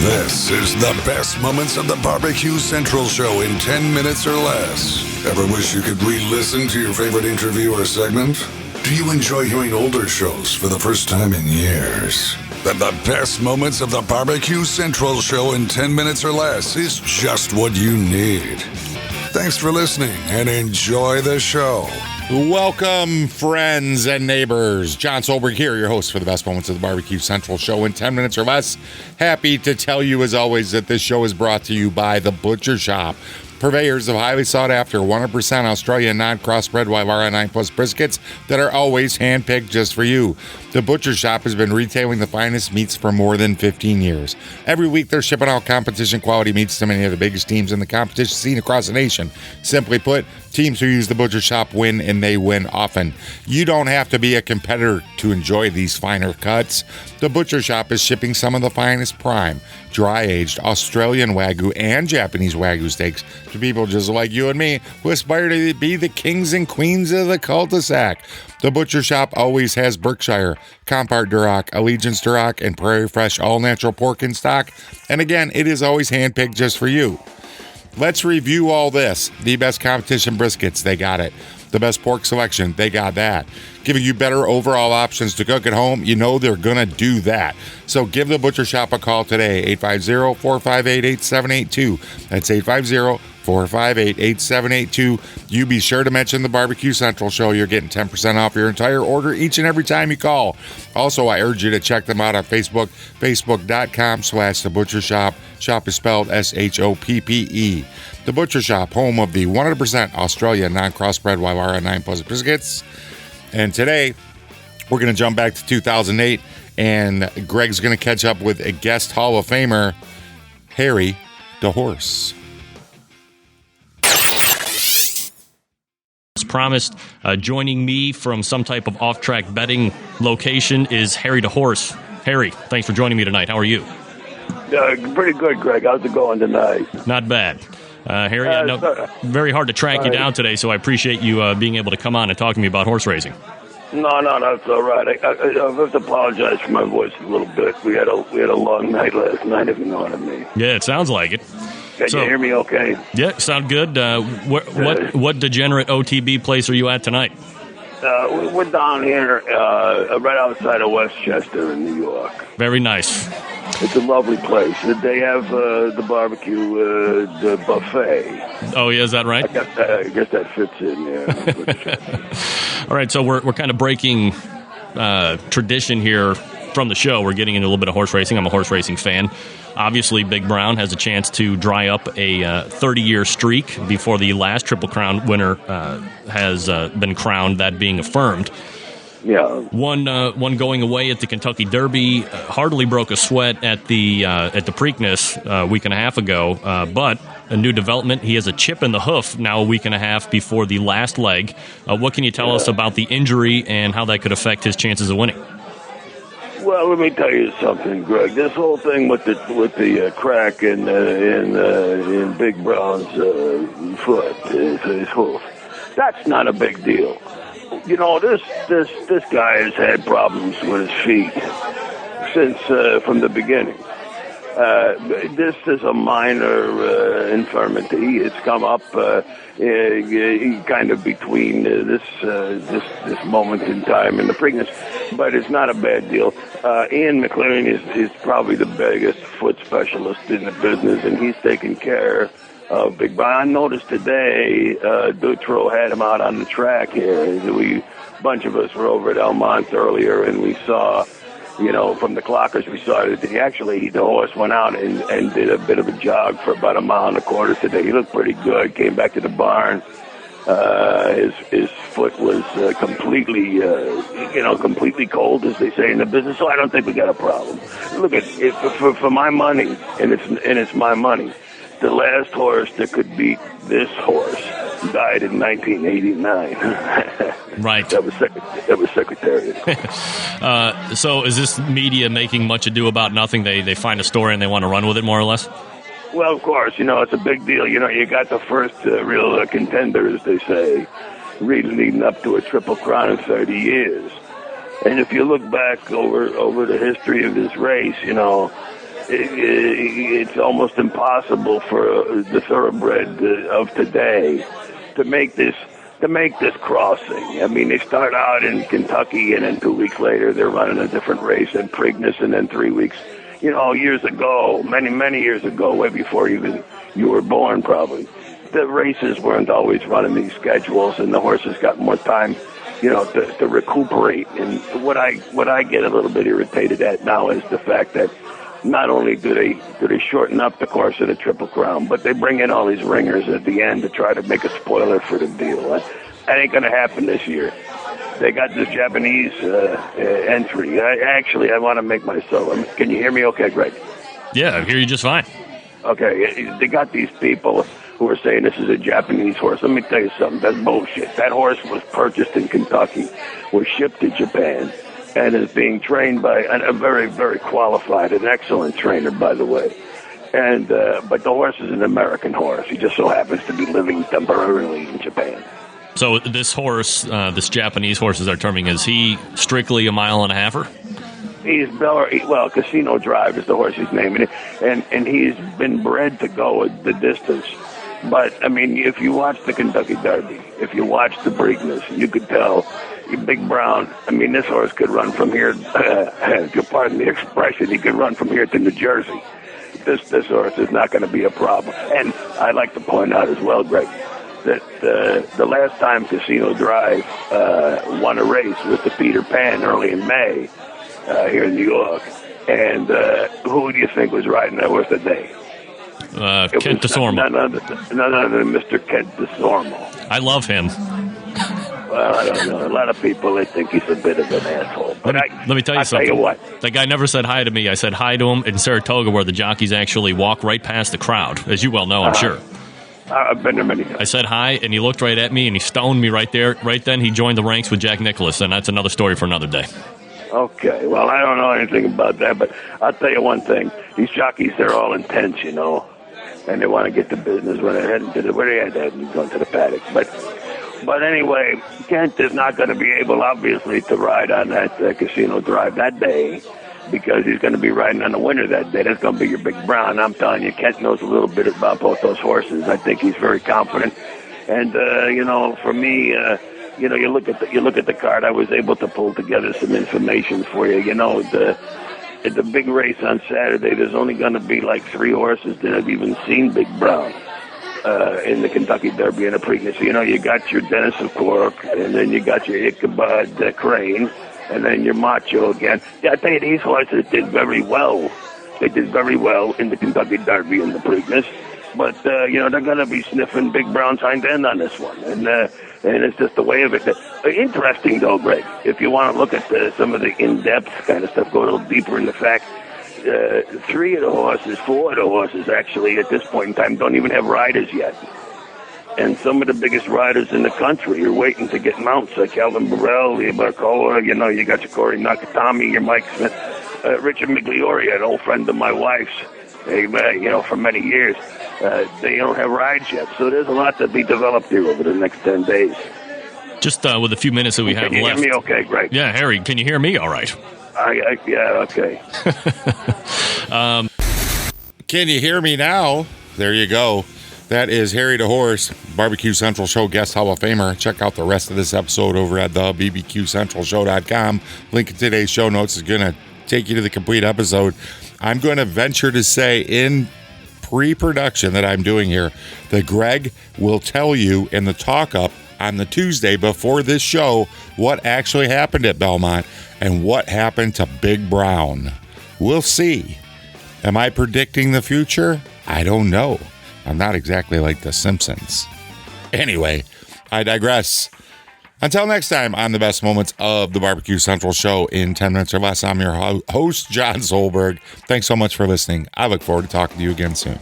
This is the best moments of the BBQ Central Show in 10 minutes or less. Ever wish you could re-listen to your favorite interview or segment? Do you enjoy hearing older shows for the first time in years? Then the best moments of the BBQ Central Show in 10 minutes or less is just what you need. Thanks for listening and enjoy the show. Welcome, friends and neighbors. John Solberg here, your host for the best moments of the BBQ Central Show in 10 minutes or less. Happy to tell you, as always, that this show is brought to you by The Butcher Shop, purveyors of highly sought-after 100% Australian non-crossbred Wyvara 9 Plus briskets that are always hand-picked just for you. The Butcher Shop has been retailing the finest meats for more than 15 years. Every week, they're shipping out competition-quality meats to many of the biggest teams in the competition scene across the nation. Simply put, teams who use the Butcher Shop win, and they win often. You don't have to be a competitor to enjoy these finer cuts. The Butcher Shop is shipping some of the finest prime, dry-aged Australian Wagyu and Japanese Wagyu steaks to people just like you and me who aspire to be the kings and queens of the cul-de-sac. The Butcher Shop always has Berkshire, Compart Duroc, Allegiance Duroc, and Prairie Fresh all-natural pork in stock. And again, it is always hand-picked just for you. Let's review all this. The best competition briskets, they got it. The best pork selection, they got that. Giving you better overall options to cook at home, you know they're going to do that. So give the Butcher Shop a call today, 850-458-8782. That's 850-458-8782. You be sure to mention the BBQ Central Show. You're getting 10% off your entire order each and every time you call. Also, I urge you to check them out on Facebook, facebook.com/The Butcher Shop. Shop is spelled S-H-O-P-P-E. The Butcher Shop, home of the 100% Australian non-crossbred Wyvara 9 Plus briskets. And today, we're going to jump back to 2008, and Greg's going to catch up with a guest Hall of Famer, Harry the Horse. As promised, joining me from some type of off-track betting location is Harry the Horse. Harry, thanks for joining me tonight. How are you? Pretty good, Greg. How's it going tonight? Not bad. Harry, I know very hard to track you down today, so I appreciate you being able to come on and talk to me about horse racing. No, that's all right. I have to apologize for my voice a little bit. We had a long night last night, if you know what I mean. Yeah, it sounds like it. Can you hear me okay? Yeah, sound good. What degenerate OTB place are you at tonight? We're down here right outside of Westchester in New York. Very nice. It's a lovely place. They have the barbecue the buffet. Oh, yeah, is that right? I guess that fits in there. All right, so we're kind of breaking tradition here from the show. We're getting into a little bit of horse racing. I'm a horse racing fan. Obviously, Big Brown has a chance to dry up a 30-year streak before the last Triple Crown winner has been crowned, that being affirmed. Yeah. One going away at the Kentucky Derby, hardly broke a sweat at the Preakness a week and a half ago, but a new development, he has a chip in the hoof now a week and a half before the last leg. What can you tell us about the injury and how that could affect his chances of winning? Well, let me tell you something, Greg. This whole thing with the crack in Big Brown's foot, his hoof, that's not a big deal. You know, this guy has had problems with his feet since from the beginning. This is a minor infirmity. It's come up kind of between this moment in time and the Preakness, but it's not a bad deal. Ian McLaren is probably the biggest foot specialist in the business, and he's taking care of Big Brown. I noticed today Dutro had him out on the track here. A bunch of us were over at Elmont earlier, and we saw, from the clockers, we saw that the horse went out and did a bit of a jog for about 1.25 miles today. He looked pretty good, came back to the barn. His foot was completely cold, as they say in the business, so I don't think we got a problem. Look, for my money, and it's my money, the last horse that could beat this horse died in 1989. Right. That was Secretariat. So is this media making much ado about nothing? They find a story and they want to run with it, more or less? Well, of course, it's a big deal. You got the first real contender, as they say, really leading up to a Triple Crown in 30 years. And if you look back over the history of this race, it's almost impossible for the thoroughbred of today to make this crossing. I mean, they start out in Kentucky, and then 2 weeks later they're running a different race at Preakness, and then 3 weeks, years ago, many years ago, way before even you were born, probably, the races weren't always running these schedules, and the horses got more time, to recuperate. And what I get a little bit irritated at now is the fact that not only do they shorten up the course of the Triple Crown, but they bring in all these ringers at the end to try to make a spoiler for the deal. That ain't going to happen this year. They got this Japanese entry. I want to make myself. Can you hear me okay, Greg? Yeah, I hear you just fine. Okay, they got these people who are saying this is a Japanese horse. Let me tell you something. That's bullshit. That horse was purchased in Kentucky, was shipped to Japan, and is being trained by a very, very qualified, an excellent trainer, by the way. And but the horse is an American horse. He just so happens to be living temporarily in Japan. So this horse, this Japanese horse, as they're terming, is he strictly a mile and a halfer? He's Casino Drive is the horse he's naming it, and he's been bred to go the distance. But I mean, if you watch the Kentucky Derby, if you watch the Preakness, you could tell. Big Brown, I mean, this horse could run from here, if you pardon the expression, he could run from here to New Jersey. This horse is not going to be a problem. And I'd like to point out as well, Greg, that the last time Casino Drive won a race was the Peter Pan early in May here in New York. And who do you think was riding that horse that day? Kent DeSormo. None other than Mr. Kent DeSormo. I love him. Well, I don't know. A lot of people, they think he's a bit of an asshole. But let me tell you something. Tell you what. That guy never said hi to me. I said hi to him in Saratoga, where the jockeys actually walk right past the crowd, as you well know, I'm sure. I've been there many times. I said hi, and he looked right at me, and he stoned me right there. Right then, he joined the ranks with Jack Nicklaus, and that's another story for another day. Okay, well, I don't know anything about that, but I'll tell you one thing. These jockeys, they're all intense, and they want to get to business when they're heading to where they heading, going to the paddock. But anyway, Kent is not going to be able, obviously, to ride on that Casino Drive that day because he's going to be riding on the winner that day. That's going to be your Big Brown. I'm telling you, Kent knows a little bit about both those horses. I think he's very confident. And, for me, you look at the card, I was able to pull together some information for you. At the big race on Saturday, there's only going to be like 3 horses that have even seen Big Brown. In the Kentucky Derby and the Preakness. You got your Dennis of Cork, and then you got your Ichabod Crane, and then your Macho again. Yeah, I tell you, these horses did very well. They did very well in the Kentucky Derby and the Preakness. But, they're going to be sniffing Big Brown's hind end on this one. And it's just the way of it. Interesting, though, Greg, if you want to look at some of the in-depth kind of stuff, go a little deeper in the fact, 4 of the horses, actually, at this point in time, don't even have riders yet. And some of the biggest riders in the country are waiting to get mounts, like Calvin Burrell, Barcoa, you got your Corey Nakatami, your Mike Smith, Richard Migliori, an old friend of my wife's, for many years. They don't have rides yet. So there's a lot to be developed here over the next 10 days. Just with the few minutes that we have left. Can you hear me okay, Greg? Yeah, Harry, can you hear me all right? Yeah, okay. Can you hear me now? There you go. That is Harry the Horse, Barbecue Central Show Guest Hall of Famer. Check out the rest of this episode over at the bbqcentralshow.com. Link in today's show notes is going to take you to the complete episode. I'm going to venture to say in pre-production that I'm doing here that Greg will tell you in the talk-up on the Tuesday before this show what actually happened at Belmont and what happened to Big Brown. We'll see. Am I predicting the future? I don't know. I'm not exactly like The Simpsons. Anyway, I digress. Until next time on the best moments of the Barbecue Central Show in 10 minutes or less, I'm your host, John Solberg. Thanks so much for listening. I look forward to talking to you again soon.